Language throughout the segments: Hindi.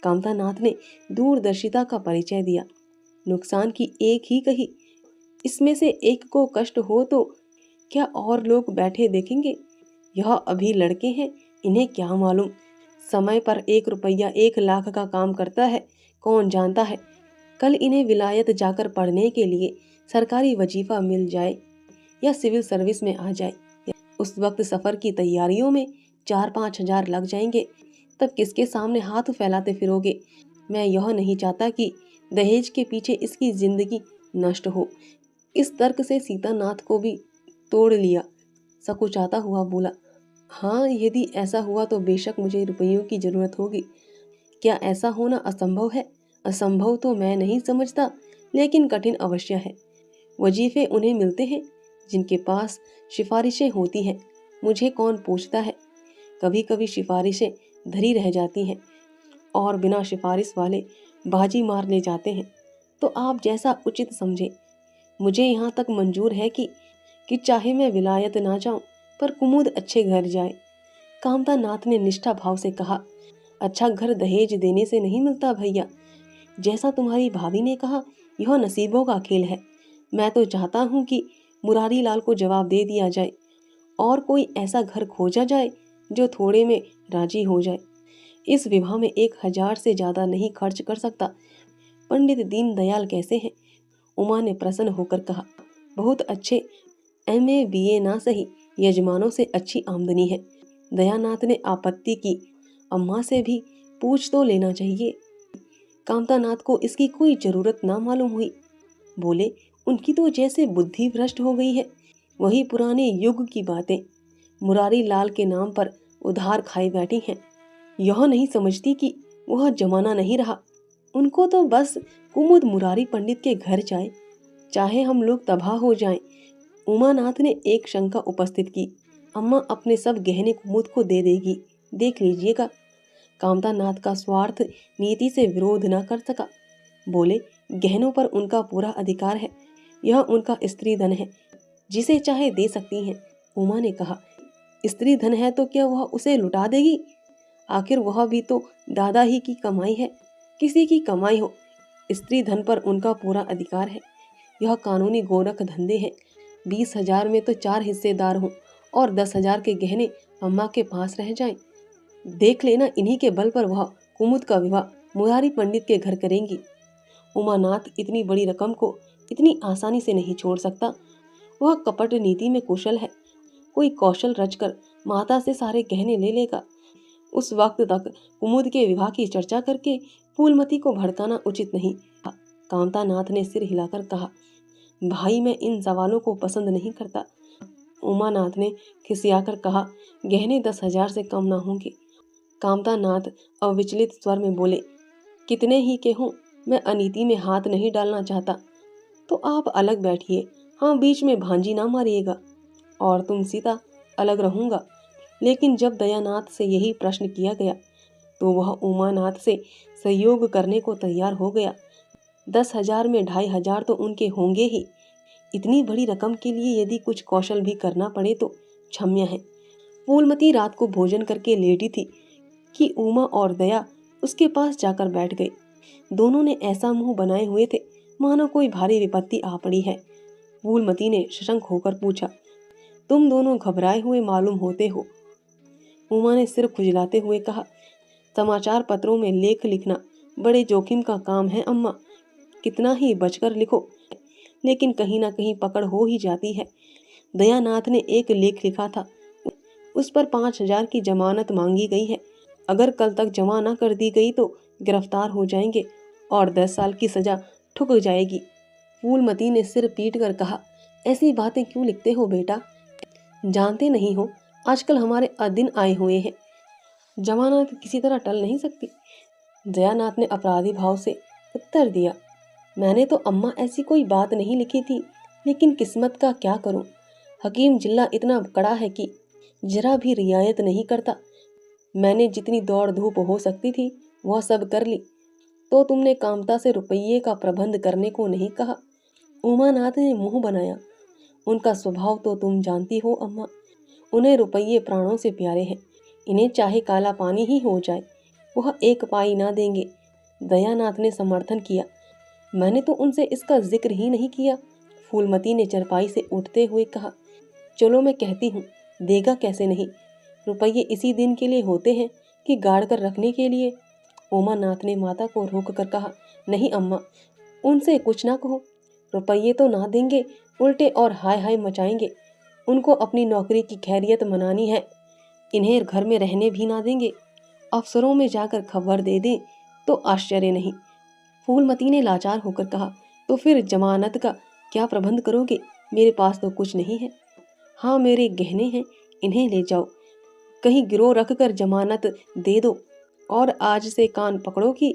कामतानाथ ने दूरदर्शिता का परिचय दिया। नुकसान की एक ही कही, इसमें से एक को कष्ट हो तो क्या और लोग बैठे देखेंगे? यह अभी लड़के हैं, इन्हें क्या मालूम समय पर 1 रुपया 1 लाख का काम करता है। कौन जानता है कल इन्हें विलायत जाकर पढ़ने के लिए सरकारी वजीफा मिल जाए या सिविल सर्विस में आ जाए। उस वक्त सफर की तैयारियों में 4-5 हजार लग जाएंगे, तब किसके सामने हाथ फैलाते फिरोगे? मैं यह नहीं चाहता कि दहेज के पीछे इसकी जिंदगी नष्ट हो। इस तर्क से सीतानाथ को भी तोड़ लिया। सकुचाता हुआ बोला, हाँ, यदि ऐसा हुआ तो बेशक मुझे रुपयों की जरूरत होगी। क्या ऐसा होना असंभव है? असंभव तो मैं नहीं समझता, लेकिन कठिन अवश्य है। वजीफे उन्हें मिलते हैं जिनके पास सिफारिशें होती हैं। मुझे कौन पूछता है? कभी कभी सिफारिशें धरी रह जाती हैं और बिना सिफारिश वाले बाजी मार ले जाते हैं। तो आप जैसा उचित समझे। मुझे यहाँ तक मंजूर है कि चाहे मैं विलायत ना जाऊं, पर कुमुद अच्छे घर जाए। कामतानाथ ने निष्ठा भाव से कहा, अच्छा घर दहेज देने से नहीं मिलता भैया। जैसा तुम्हारी भाभी ने कहा, यह नसीबों का खेल है। मैं तो चाहता हूँ कि मुरारी लाल को जवाब दे दिया जाए और कोई ऐसा घर खोजा जाए जो थोड़े में राजी हो जाए। इस विवाह में 1 हजार से ज्यादा नहीं खर्च कर सकता। पंडित दीनदयाल कैसे हैं? उमा ने प्रसन्न होकर कहा, बहुत अच्छे, MA BA ना सही, यजमानों से अच्छी आमदनी है। दयानाथ ने आपत्ति की, अम्मा से भी पूछ तो लेना चाहिए। कामतानाथ को इसकी कोई जरूरत ना मालूम हुई। बोले, उनकी तो जैसे बुद्धि भ्रष्ट हो गई है। वही पुराने युग की बातें मुरारी लाल के नाम पर उधार खाई बैठी हैं। यह नहीं समझती कि वह जमाना नहीं रहा। उनको तो बस कुमुद मुरारी पंडित के घर जाए, चाहे हम लोग तबाह हो जाएं। उमानाथ ने एक शंका उपस्थित की, अम्मा अपने सब गहने कुमुद को दे देगी, देख लीजिएगा। कामतानाथ का स्वार्थ नीति से विरोध न कर सका। बोले, गहनों पर उनका पूरा अधिकार है, यह उनका स्त्री धन है, जिसे चाहे दे सकती हैं। उमा ने कहा, स्त्री धन है तो क्या वह उसे लुटा देगी? आखिर वह भी तो दादा ही की कमाई है। किसी की कमाई हो, स्त्री धन पर उनका पूरा अधिकार है। यह कानूनी गोरख धंधे हैं। 20 हजार में तो 4 हिस्सेदार हों और 10 हजार के गहने अम्मा के पास रह जाएं। देख लेना, इन्हीं के बल पर वह कुमुद का विवाह मुरारी पंडित के घर करेंगी। उमानाथ इतनी बड़ी रकम को इतनी आसानी से नहीं छोड़ सकता। वह कपट नीति में कुशल है। कोई कौशल रचकर माता से सारे गहने ले लेगा। उस वक्त तक कुमुद के विवाह की चर्चा करके फूलमती को भड़काना उचित नहीं। कामतानाथ ने सिर हिलाकर कहा, भाई मैं इन सवालों को पसंद नहीं करता। उमानाथ ने खिसियाकर कहा, गहने 10 हजार से कम ना होंगे। कामतानाथ अविचलित स्वर में बोले, कितने ही के हों, मैं अनीति में हाथ नहीं डालना चाहता। तो आप अलग बैठिए, हाँ, बीच में भांजी ना मारिएगा। और तुम सीता, अलग रहूंगा। लेकिन जब दयानाथ से यही प्रश्न किया गया तो वह उमानाथ से सहयोग करने को तैयार हो गया। 10 हजार में 2.5 हजार तो उनके होंगे ही। इतनी बड़ी रकम के लिए यदि कुछ कौशल भी करना पड़े तो क्षम्य है। फूलमती रात को भोजन करके लेटी थी कि उमा और दया उसके पास जाकर बैठ गए। दोनों ने ऐसा मुंह बनाए हुए थे मानो कोई भारी विपत्ति आ पड़ी है। फूलमती ने सशंक होकर पूछा, तुम दोनों घबराए हुए मालूम होते हो। उमा ने सिर खुजलाते हुए कहा, समाचार पत्रों में लेख लिखना बड़े जोखिम का काम है अम्मा। कितना ही बचकर लिखो, लेकिन कहीं ना कहीं पकड़ हो ही जाती है। दयानाथ ने एक लेख लिखा था, उस पर 5 हजार की जमानत मांगी गई है। अगर कल तक जमा न कर दी गई तो गिरफ्तार हो जाएंगे और 10 साल की सजा ठुक जाएगी। फूलमती ने सिर पीट कर कहा, ऐसी बातें क्यों लिखते हो बेटा? जानते नहीं हो आजकल हमारे दिन आए हुए हैं, जमानत किसी तरह टल नहीं सकती। दयानाथ ने अपराधी भाव से उत्तर दिया, मैंने तो अम्मा ऐसी कोई बात नहीं लिखी थी, लेकिन किस्मत का क्या करूं। हकीम जिल्ला इतना कड़ा है कि जरा भी रियायत नहीं करता। मैंने जितनी दौड़ धूप हो सकती थी वह सब कर ली। तो तुमने कामता से रुपये का प्रबंध करने को नहीं कहा? उमानाथ ने मुंह बनाया। उनका स्वभाव तो तुम जानती हो अम्मा, उन्हें रुपये प्राणों से प्यारे हैं। इन्हें चाहे काला पानी ही हो जाए वह एक पाई ना देंगे। दयानाथ ने समर्थन किया। मैंने तो उनसे इसका जिक्र ही नहीं किया। फूलमती ने चरपाई से उठते हुए कहा, चलो मैं कहती हूँ, देगा कैसे नहीं। रुपये इसी दिन के लिए होते हैं कि गाड़ कर रखने के लिए। उमानाथ ने माता को रोक कर कहा, नहीं अम्मा, उनसे कुछ ना कहो। रुपये तो ना देंगे, उल्टे और हाय हाय मचाएंगे। उनको अपनी नौकरी की खैरियत मनानी है, इन्हें घर में रहने भी ना देंगे। अफसरों में जाकर खबर दे दें तो आश्चर्य नहीं। फूलमती ने लाचार होकर कहा, तो फिर जमानत का क्या प्रबंध करोगे? मेरे पास तो कुछ नहीं है। हाँ, मेरे गहने हैं, इन्हें ले जाओ, कहीं गिरोह रख कर जमानत दे दो। और आज से कान पकड़ो कि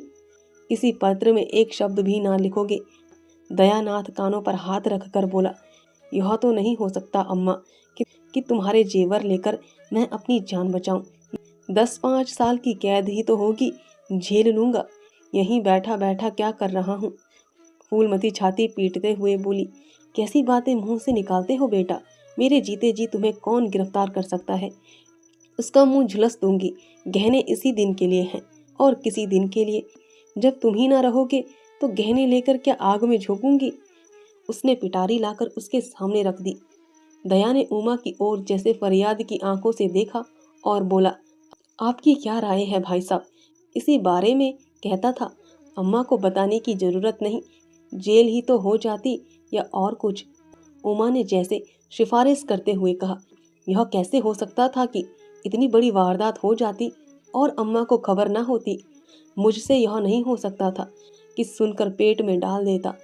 किसी पत्र में एक शब्द भी ना लिखोगे। दयानाथ कानों पर हाथ रख कर बोला, यह तो नहीं हो सकता अम्मा कि तुम्हारे जेवर लेकर मैं अपनी जान बचाऊं। 10-5 साल की कैद ही तो होगी, झेल लूंगा। यहीं बैठा बैठा क्या कर रहा हूँ। फूलमती छाती पीटते हुए बोली, कैसी बातें मुंह से निकालते हो बेटा। मेरे जीते जी तुम्हें कौन गिरफ्तार कर सकता है। उसका मुंह झुलस दूंगी। गहने इसी दिन के लिए हैं, और किसी दिन के लिए। जब तुम ही ना रहोगे तो गहने लेकर क्या आग में झोंकूंगी। उसने पिटारी लाकर उसके सामने रख दी। दया ने उमा की ओर जैसे फरियाद की आंखों से देखा और बोला, आपकी क्या राय है भाई साहब? इसी बारे में कहता था, अम्मा को बताने की जरूरत नहीं, जेल ही तो हो जाती या और कुछ। उमा ने जैसे सिफारिश करते हुए कहा, यह कैसे हो सकता था कि इतनी बड़ी वारदात हो जाती और अम्मा को खबर ना होती। मुझसे यह नहीं हो सकता था कि सुनकर पेट में डाल देता।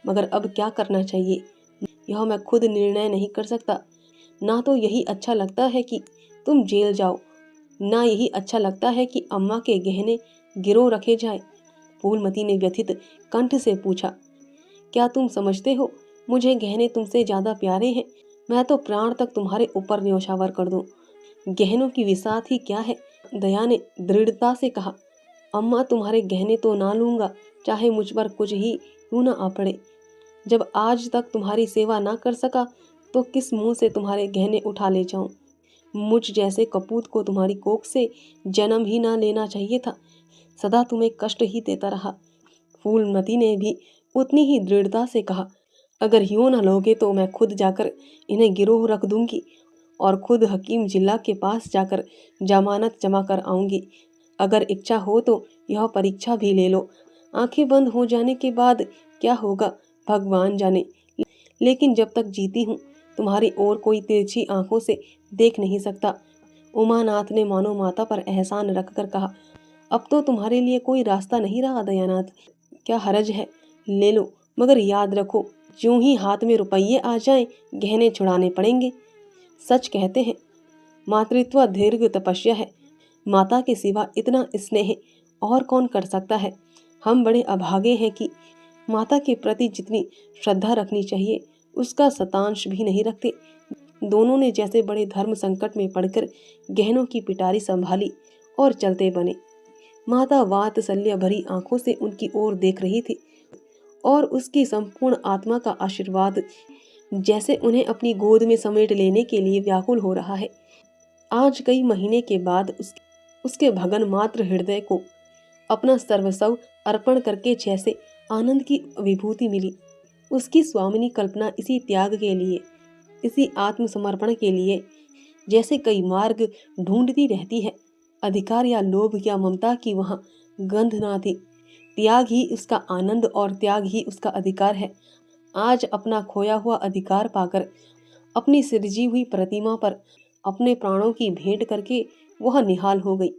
मगर अब क्या करना चाहिए, यह मैं खुद निर्णय नहीं कर सकता। ना तो यही अच्छा लगता है कि तुम जेल जाओ, ना यही अच्छा लगता है कि अम्मा के गहने गिरोह रखे जाए। फूलमती ने व्यथित कंठ से पूछा, क्या तुम समझते हो मुझे गहने तुमसे ज्यादा प्यारे हैं? मैं तो प्राण तक तुम्हारे ऊपर न्योछावर कर दूं। गहनों की विसात ही क्या है। दया ने दृढ़ता से कहा, अम्मा तुम्हारे गहने तो ना लूंगा, चाहे मुझ पर कुछ ही क्यों ना आ पड़े। जब आज तक तुम्हारी सेवा ना कर सका तो किस मुंह से तुम्हारे गहने उठा ले जाऊं। मुझ जैसे कपूत को तुम्हारी कोख से जन्म ही ना लेना चाहिए था, सदा तुम्हें कष्ट ही देता रहा। फूलमती ने भी उतनी ही दृढ़ता से कहा, अगर यूं न लोगे तो मैं खुद जाकर इन्हें गिरोह रख दूंगी और खुद हकीम जिला के पास जाकर जमानत जमा कर आऊंगी। अगर इच्छा हो तो यह परीक्षा भी ले लो। आंखें बंद हो जाने के बाद क्या होगा भगवान जाने, लेकिन जब तक जीती हूँ तुम्हारी ओर कोई तिरछी आंखों से देख नहीं सकता। उमानाथ ने मानो माता पर एहसान रखकर कहा, अब तो तुम्हारे लिए कोई रास्ता नहीं रहा दयानाथ। क्या हरज है, ले लो, मगर याद रखो, यूं ही हाथ में रुपये आ जाएं, गहने छुड़ाने पड़ेंगे। सच कहते हैं, मातृत्व दीर्घ तपस्या है। माता के सिवा इतना स्नेह और कौन कर सकता है। हम बड़े अभागे हैं कि माता के प्रति जितनी श्रद्धा रखनी चाहिए उसका शतांश भी नहीं रखते। दोनों ने जैसे बड़े धर्म संकट में पड़कर गहनों की पिटारी संभाली और चलते बने। माता वात्सल्य भरी आंखों से उनकी ओर देख रही थी और उसकी संपूर्ण आत्मा का आशीर्वाद जैसे उन्हें अपनी गोद में समेट लेने के लिए व्याकुल हो रहा है। आज कई महीने के बाद उसके भगन मात्र हृदय को अपना सर्वस्व अर्पण करके जैसे आनंद की विभूति मिली। उसकी स्वामिनी कल्पना इसी त्याग के लिए, इसी आत्मसमर्पण के लिए जैसे कई मार्ग ढूंढती रहती है। अधिकार या लोभ या ममता की वहां गंध ना थी। त्याग ही उसका आनंद और त्याग ही उसका अधिकार है। आज अपना खोया हुआ अधिकार पाकर अपनी सृजी हुई प्रतिमा पर अपने प्राणों की भेंट करके वह निहाल हो गई।